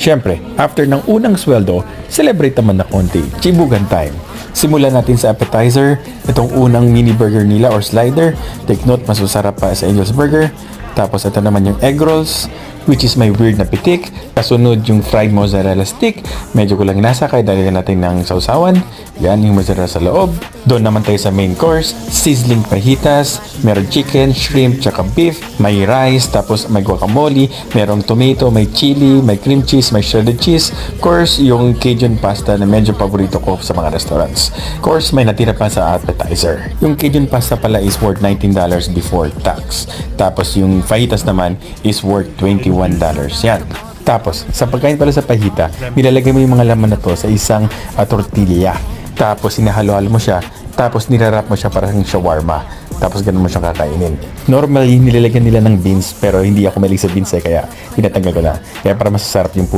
Siyempre, after ng unang sweldo, celebrate naman na konti. Chibugan time. Simulan natin sa appetizer. Itong unang mini burger nila or slider. Take note, mas masarap pa sa Angel's Burger. Tapos ito naman yung egg rolls, which is may weird na pitik. Kasunod yung fried mozzarella stick. Medyo kulang nasa, kaya dalihan natin ng sausawan. Yan, yung mozzarella sa loob. Doon naman tayo sa main course. Sizzling fajitas. Meron chicken, shrimp, tsaka beef. May rice, tapos may guacamole. Merong tomato, may chili, may cream cheese, may shredded cheese. Of course, yung Cajun pasta na medyo paborito ko sa mga restaurants. Of course, may natira pa sa appetizer. Yung Cajun pasta pala is worth $19 before tax. Tapos yung fajitas naman is worth $21. Yan. Tapos, sa pagkain pala sa fajita, nilalagay mo yung mga laman na to sa isang tortilla. Tapos, hinahalo-halo mo siya. Tapos, nirarap mo siya para sa shawarma. Tapos, ganun mo siyang kakainin. Normally, nilalagyan nila ng beans, pero hindi ako mahilig sa beans kaya tinatanggal ko na. Kaya para masasarap yung